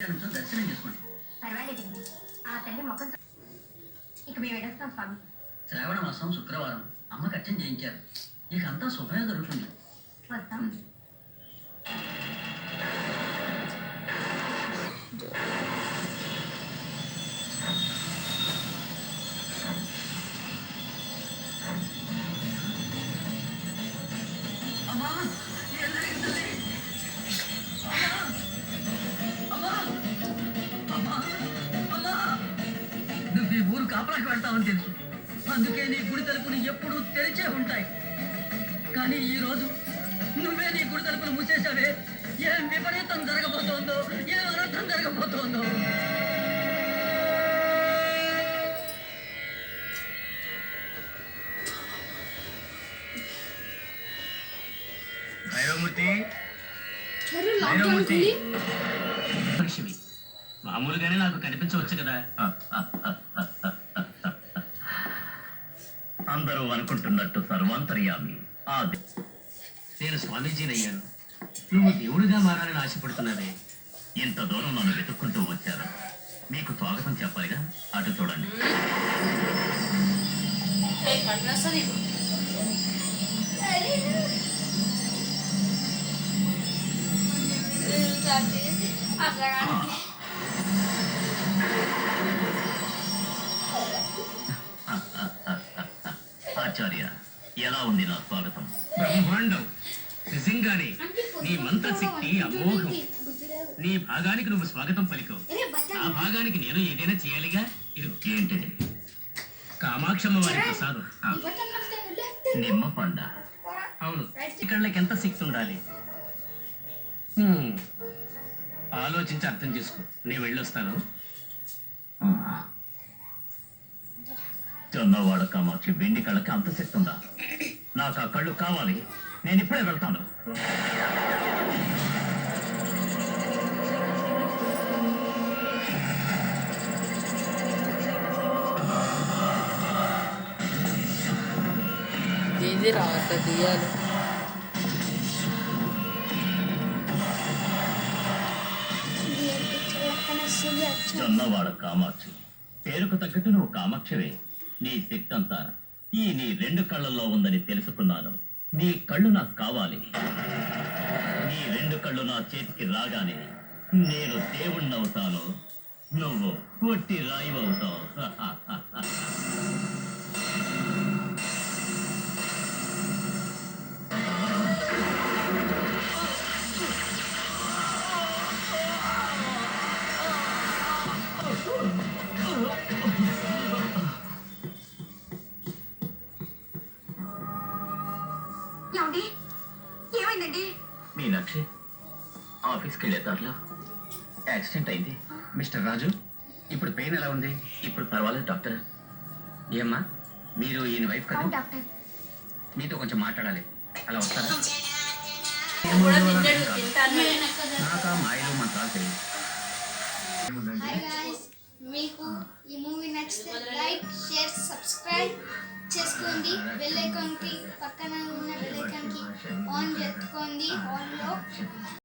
దర్శనం చేసుకోండి. పర్వాలేదండి. ఆ తల్లి మొఖం ఇక మేము వెళ్ళొస్తాం స్వామి. శ్రావణ మాసం శుక్రవారం అమ్మకి అర్చన చేయించారు. ఇక అంతా శుభమే జరుగుతుంది. వస్తాం. అమ్మా ఏం జరిగింది? అమ్మా అమ్మా అమ్మా నువ్వు ఈ ఊరు కాపలాకి వెళ్తావని తెలుసు. అందుకే నీ గుడి తలుపులు ఎప్పుడూ తెరిచే ఉంటాయి. కానీ ఈ రోజు నువ్వే నీ గుడి తలుపులు మూసేశావే. ఏం విపరీతం జరగబోతోందో, ఏం అనర్థం జరగబోతోందో. భైరవమూర్తి భైరవమూర్తి మనిషివి మామూలుగానే నాకు కనిపించవచ్చు కదా. అందరూ అనుకుంటున్నట్టు సర్వాంతర్యామి నేను స్వామీజీని అయ్యాను. నువ్వు దేవుడిగా మారాలని ఆశపడుతున్నావే. ఇంత దూరం నన్ను వెతుక్కుంటూ వచ్చారు. మీకు స్వాగతం చెప్పాలిగా. అటు చూడండి. ఆచార్య, ఎలా ఉంది నా స్వాగతం? బ్రహ్మాండం. నిజంగానే నీ మంత్రశక్తి అమోఘం. నీ భాగానికి నువ్వు స్వాగతం పలికావు. ఆ భాగానికి నేను ఏదైనా చేయాలిగా. ఇది ఏంటిది? కామాక్షమ్మ వారి ప్రసాదం. నిమ్మ పండ. అవును. ఇక్కడకి ఎంత శక్తి ఉండాలి? ఆలోచించి అర్థం చేసుకో. నేను వెళ్ళొస్తాను. జొన్నవాడ కామాక్షి వెండి కళ్ళకి అంత శక్తి ఉందా? నాకు ఆ కళ్ళు కావాలి. నేను ఇప్పుడే వెళ్తాను. ఇది రాత తీయాలి. జొన్నవాడ కామాక్షి, పేరుకు తగ్గట్టు నువ్వు కామాక్షివే. నీ శక్తి అంతా నీ రెండు కళ్ళల్లో ఉందని తెలుసుకున్నాను. నీ కళ్ళు నాకు కావాలి. నీ రెండు కళ్ళు నా చేతికి రాగానే నేను దేవుణ్ణవుతాను, నువ్వు పొట్టి రాయివవుతావు. ఏమండి? ఏమైందండి? మీనాక్షి, ఆఫీస్కి వెళ్ళే దారిలో యాక్సిడెంట్ అయింది. మిస్టర్ రాజు, ఇప్పుడు పెయిన్ ఎలా ఉంది? ఇప్పుడు పర్వాలేదు డాక్టర్. ఏమ్మా, మీరు ఈయన వైఫ్ అవును కదా? డాక్టర్. మీతో కొంచెం మాట్లాడాలి. అలా వస్తారా? నాకా మాయలు మంత్రాలు తెలియదు. హాయ్ గాయ్స్, మీకు ఈ మూవీ నచ్చితే లైక్, షేర్, సబ్స్క్రైబ్ చేసుకోండి. బెల్ ఐకాన్ కి పక్కన ఉన్న బెల్ ఐకాన్ కి ఆన్ చేసుకోండి. ఆన్లో